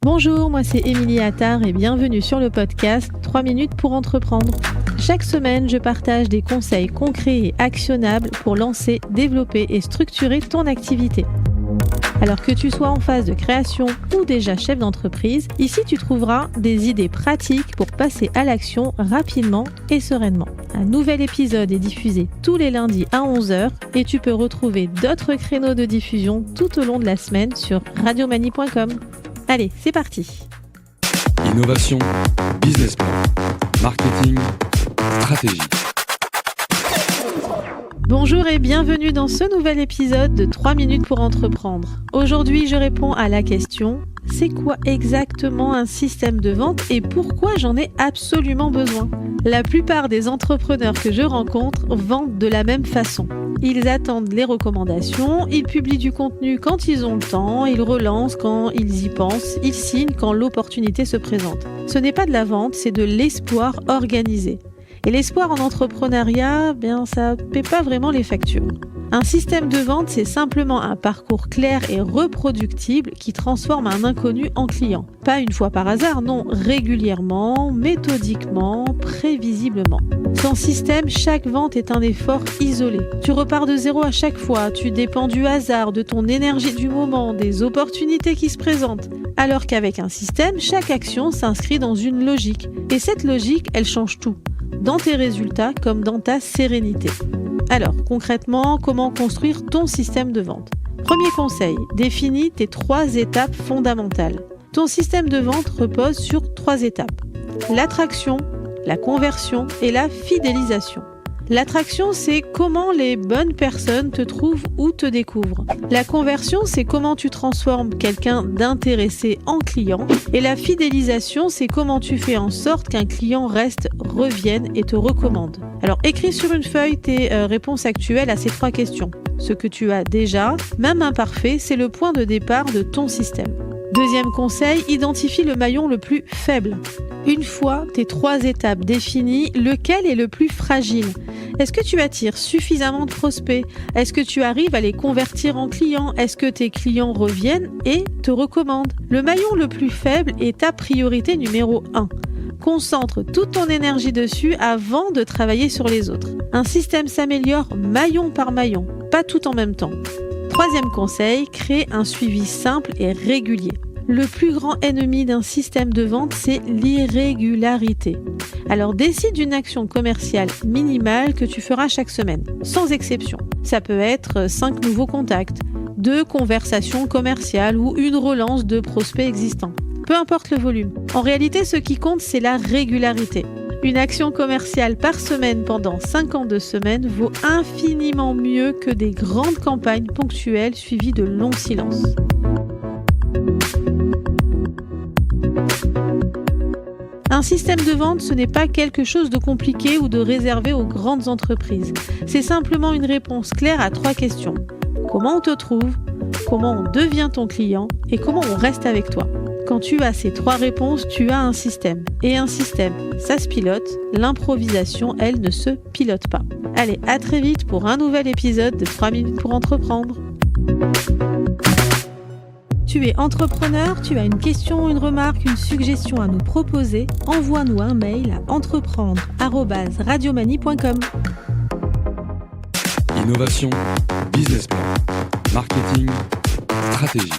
Bonjour, moi c'est Émilie Attard et bienvenue sur le podcast 3 minutes pour entreprendre. Chaque semaine, je partage des conseils concrets et actionnables pour lancer, développer et structurer ton activité. Alors que tu sois en phase de création ou déjà chef d'entreprise, ici tu trouveras des idées pratiques pour passer à l'action rapidement et sereinement. Un nouvel épisode est diffusé tous les lundis à 11h et tu peux retrouver d'autres créneaux de diffusion tout au long de la semaine sur radiomanie.com. Allez, c'est parti. Innovation, business plan, marketing, stratégie. Bonjour et bienvenue dans ce nouvel épisode de 3 minutes pour entreprendre. Aujourd'hui, je réponds à la question « C'est quoi exactement un système de vente et pourquoi j'en ai absolument besoin ?» La plupart des entrepreneurs que je rencontre vendent de la même façon. Ils attendent les recommandations, ils publient du contenu quand ils ont le temps, ils relancent quand ils y pensent, ils signent quand l'opportunité se présente. Ce n'est pas de la vente, c'est de l'espoir organisé. Et l'espoir en entrepreneuriat, ça paie pas vraiment les factures. Un système de vente, c'est simplement un parcours clair et reproductible qui transforme un inconnu en client. Pas une fois par hasard, non, régulièrement, méthodiquement, prévisiblement. Sans système, chaque vente est un effort isolé. Tu repars de zéro à chaque fois, tu dépends du hasard, de ton énergie du moment, des opportunités qui se présentent. Alors qu'avec un système, chaque action s'inscrit dans une logique. Et cette logique, elle change tout. Dans tes résultats comme dans ta sérénité. Alors, concrètement, comment construire ton système de vente ? Premier conseil, définis tes 3 étapes fondamentales. Ton système de vente repose sur 3 étapes. L'attraction, la conversion et la fidélisation. L'attraction, c'est comment les bonnes personnes te trouvent ou te découvrent. La conversion, c'est comment tu transformes quelqu'un d'intéressé en client. Et la fidélisation, c'est comment tu fais en sorte qu'un client reste, revienne et te recommande. Alors, écris sur une feuille tes réponses actuelles à ces 3 questions. Ce que tu as déjà, même imparfait, c'est le point de départ de ton système. Deuxième conseil, identifie le maillon le plus faible. Une fois tes 3 étapes définies, lequel est le plus fragile ? Est-ce que tu attires suffisamment de prospects ? Est-ce que tu arrives à les convertir en clients ? Est-ce que tes clients reviennent et te recommandent ? Le maillon le plus faible est ta priorité numéro 1. Concentre toute ton énergie dessus avant de travailler sur les autres. Un système s'améliore maillon par maillon, pas tout en même temps. Troisième conseil, crée un suivi simple et régulier. Le plus grand ennemi d'un système de vente, c'est l'irrégularité. Alors décide une action commerciale minimale que tu feras chaque semaine, sans exception. Ça peut être 5 nouveaux contacts, 2 conversations commerciales ou une relance de prospects existants. Peu importe le volume. En réalité, ce qui compte, c'est la régularité. Une action commerciale par semaine pendant 52 semaines vaut infiniment mieux que des grandes campagnes ponctuelles suivies de longs silences. Un système de vente, ce n'est pas quelque chose de compliqué ou de réservé aux grandes entreprises. C'est simplement une réponse claire à 3 questions. Comment on te trouve ? Comment on devient ton client ? Et comment on reste avec toi ? Quand tu as ces 3 réponses, tu as un système. Et un système, ça se pilote. L'improvisation, elle, ne se pilote pas. Allez, à très vite pour un nouvel épisode de 3 minutes pour entreprendre. Tu es entrepreneur, tu as une question, une remarque, une suggestion à nous proposer, envoie-nous un mail à entreprendre@radiomanie.com. Innovation, business plan, marketing, stratégie.